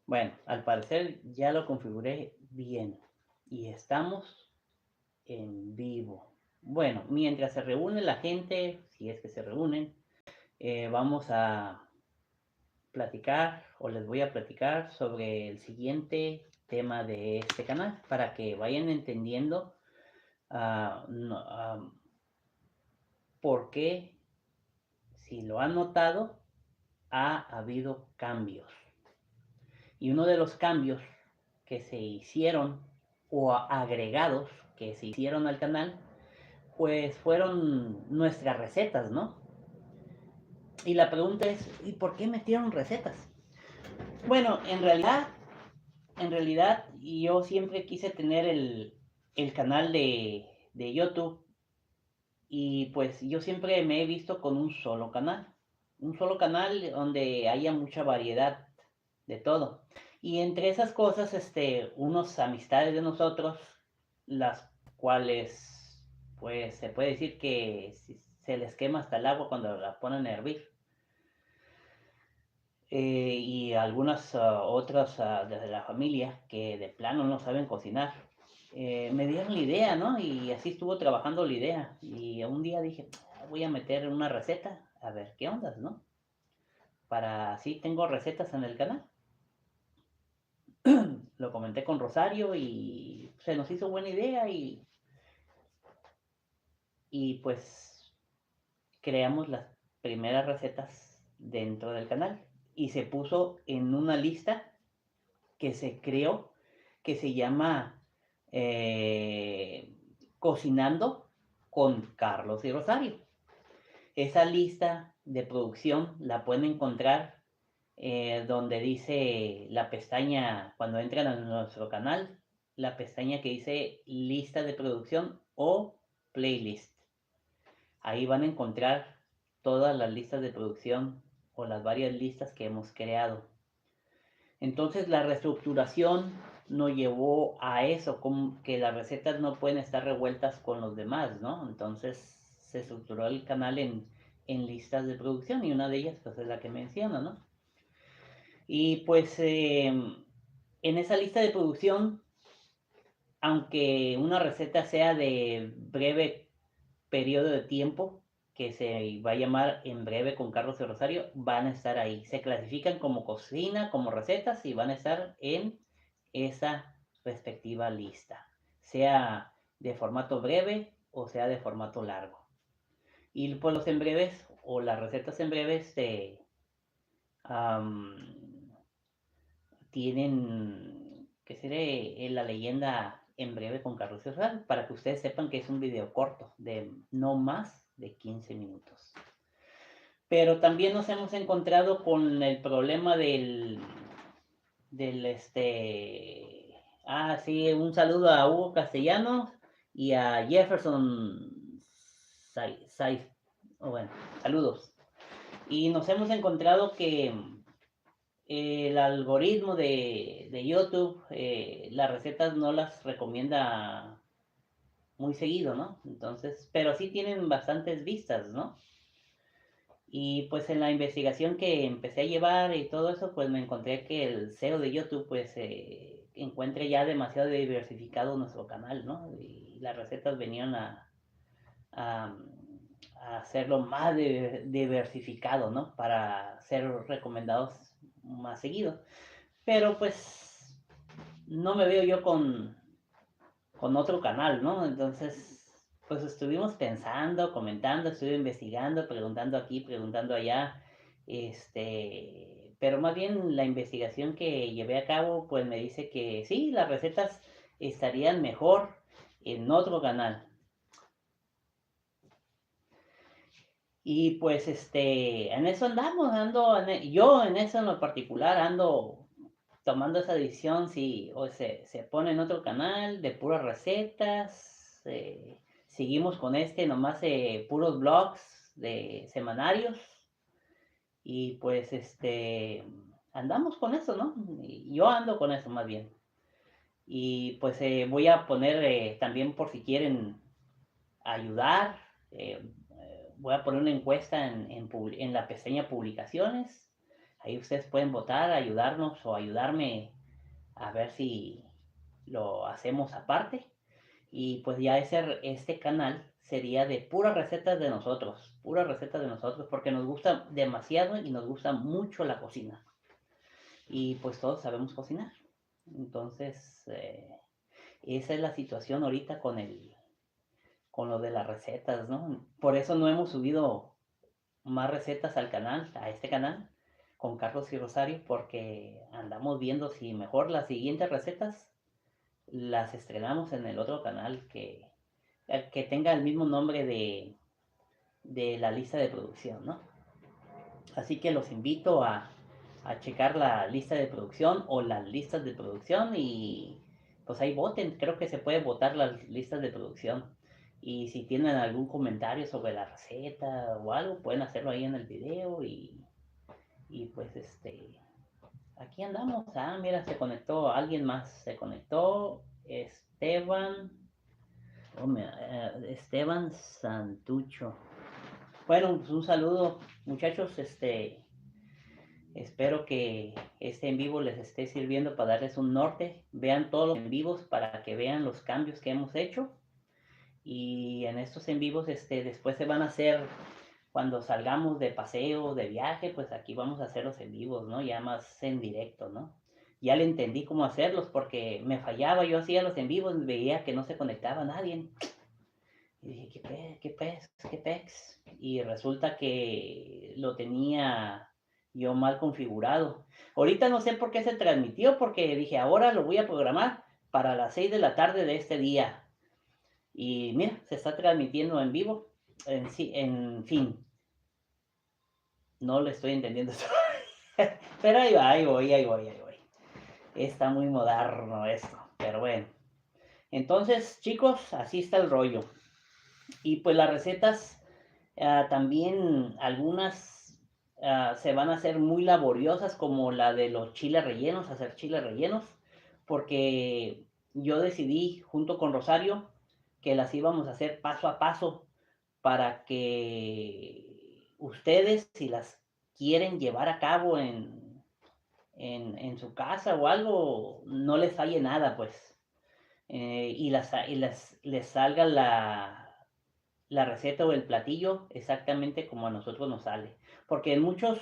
Bueno, al parecer ya lo configuré bien y estamos en vivo. Bueno, mientras se reúne la gente, si es que se reúnen, vamos a platicar o les voy a platicar sobre el siguiente tema de este canal para que vayan entendiendo por qué, si lo han notado, ha habido cambios. Y uno de los cambios que se hicieron o agregados que se hicieron al canal, pues fueron nuestras recetas, ¿no? Y la pregunta es, ¿y por qué metieron recetas? Bueno, en realidad yo siempre quise tener el canal de YouTube y pues yo siempre me he visto con un solo canal donde haya mucha variedad de todo. Y entre esas cosas, unos amistades de nosotros, las cuales, pues se puede decir que se les quema hasta el agua cuando la ponen a hervir. Y algunas otras de la familia que de plano no saben cocinar. Me dieron la idea, ¿no? Y así estuvo trabajando la idea. Y un día dije, voy a meter una receta, a ver qué ondas, ¿no? Para así tengo recetas en el canal. Lo comenté con Rosario y se nos hizo buena idea y pues creamos las primeras recetas dentro del canal. Y se puso en una lista que se creó que se llama Cocinando con Carlos y Rosario. Esa lista de producción la pueden encontrar donde dice la pestaña, cuando entran a nuestro canal, la pestaña que dice lista de producción o playlist. Ahí van a encontrar todas las listas de producción o las varias listas que hemos creado. Entonces la reestructuración nos llevó a eso, como que las recetas no pueden estar revueltas con los demás, ¿no? Entonces se estructuró el canal en listas de producción y una de ellas pues es la que menciono, ¿no? Y pues en esa lista de producción, aunque una receta sea de breve periodo de tiempo, que se va a llamar En Breve con Carlos y Rosario, van a estar ahí. Se clasifican como cocina, como recetas y van a estar en esa respectiva lista, sea de formato breve o sea de formato largo. Y por los en breves o las recetas en breves tienen que ser la leyenda En Breve con Carlos y Rosario, para que ustedes sepan que es un video corto de no más de 15 minutos. Pero también nos hemos encontrado con el problema del sí, un saludo a Hugo Castellanos y a Jefferson Saiz. Bueno, saludos. Y nos hemos encontrado que el algoritmo de YouTube, las recetas no las recomienda muy seguido, ¿no? Entonces, pero sí tienen bastantes vistas, ¿no? Y pues en la investigación que empecé a llevar y todo eso, pues me encontré que el SEO de YouTube pues encuentre ya demasiado diversificado nuestro canal, ¿no? Y las recetas venían a, a hacerlo más diversificado, ¿no? Para ser recomendados más seguido. Pero pues no me veo yo con otro canal, ¿no? Entonces, pues estuvimos pensando, comentando, estuve investigando, preguntando aquí, preguntando allá, pero más bien la investigación que llevé a cabo, pues me dice que sí, las recetas estarían mejor en otro canal. Y pues en eso andamos, yo en eso en lo particular ando tomando esa decisión si o se pone en otro canal de puras recetas, seguimos con nomás puros blogs de semanarios y pues andamos con eso, ¿no? Y yo ando con eso más bien. Y pues voy a poner también por si quieren ayudar, voy a poner una encuesta en la pestaña publicaciones Ahí ustedes pueden votar, ayudarnos o ayudarme a ver si lo hacemos aparte. Y pues ya este canal sería de puras recetas de nosotros, porque nos gusta demasiado y nos gusta mucho la cocina. Y pues todos sabemos cocinar. Entonces, esa es la situación ahorita con lo de las recetas, ¿no? Por eso no hemos subido más recetas al canal, a este canal, con Carlos y Rosario, porque andamos viendo si mejor las siguientes recetas las estrenamos en el otro canal que tenga el mismo nombre de la lista de producción, ¿no? Así que los invito a checar la lista de producción o las listas de producción y pues ahí voten. Creo que se puede votar las listas de producción. Y si tienen algún comentario sobre la receta o algo, pueden hacerlo ahí en el video y pues aquí andamos. Ah, mira, se conectó alguien más. Se conectó Esteban. Esteban Santucho. Bueno, pues un saludo, muchachos. Espero que este en vivo les esté sirviendo para darles un norte. Vean todos los en vivos para que vean los cambios que hemos hecho. Y en estos en vivos, después se van a hacer cuando salgamos de paseo, de viaje, pues aquí vamos a hacer los en vivos, ¿no? Ya más en directo, ¿no? Ya le entendí cómo hacerlos porque me fallaba, yo hacía los en vivos, veía que no se conectaba nadie. Y dije, ¿qué pex? Y resulta que lo tenía yo mal configurado. Ahorita no sé por qué se transmitió, porque dije, ahora lo voy a programar para las 6 de la tarde de este día. Y mira, se está transmitiendo en vivo. En fin, no lo estoy entendiendo. Pero ahí voy. Está muy moderno esto, pero bueno. Entonces, chicos, así está el rollo. Y pues las recetas, también algunas se van a hacer muy laboriosas, como la de los chiles rellenos, hacer chiles rellenos, porque yo decidí junto con Rosario que las íbamos a hacer paso a paso para que ustedes, si las quieren llevar a cabo en su casa o algo, no les falle nada, pues. Les salga la receta o el platillo exactamente como a nosotros nos sale. Porque en muchos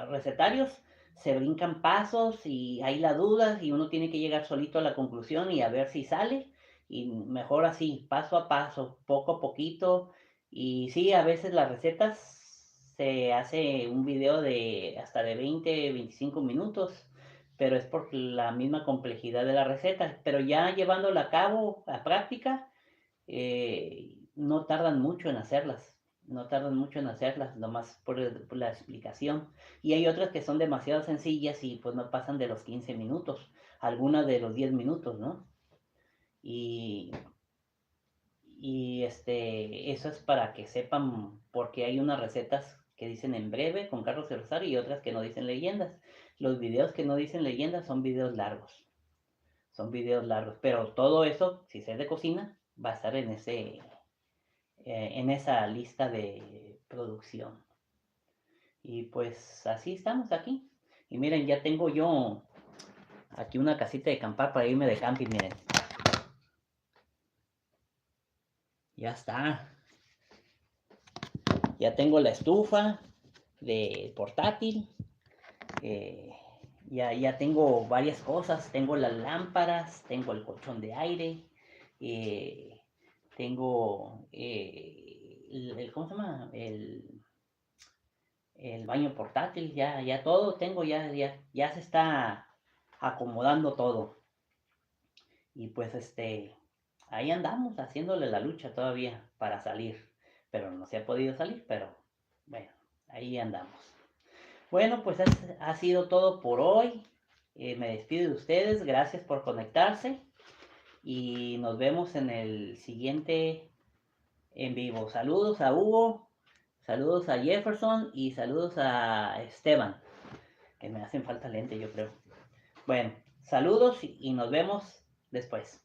recetarios se brincan pasos y hay la duda y uno tiene que llegar solito a la conclusión y a ver si sale. Y mejor así, paso a paso, poco a poquito. Y sí, a veces las recetas se hace un video de hasta de 20, 25 minutos, pero es por la misma complejidad de la receta. Pero ya llevándola a cabo, a práctica, no tardan mucho en hacerlas. No tardan mucho en hacerlas, nomás por la explicación. Y hay otras que son demasiado sencillas y pues no pasan de los 15 minutos, algunas de los 10 minutos, ¿no? Y, eso es para que sepan, porque hay unas recetas que dicen en breve con Carlos de Rosario y otras que no dicen leyendas. Los videos que no dicen leyendas son videos largos. Son videos largos, pero todo eso, si sé de cocina, va a estar en esa lista de producción. Y pues así estamos aquí. Y miren, ya tengo yo aquí una casita de acampar para irme de camping, miren. Ya está. Ya tengo la estufa de portátil. Ya tengo varias cosas. Tengo las lámparas, tengo el colchón de aire. Tengo ¿cómo se llama? El baño portátil, ya todo tengo, ya se está acomodando todo. Y pues ahí andamos haciéndole la lucha todavía para salir. Pero no se ha podido salir, pero bueno, ahí andamos. Bueno, pues ha sido todo por hoy. Me despido de ustedes, gracias por conectarse y nos vemos en el siguiente en vivo. Saludos a Hugo, saludos a Jefferson y saludos a Esteban, que me hacen falta lente, yo creo. Bueno, saludos y nos vemos después.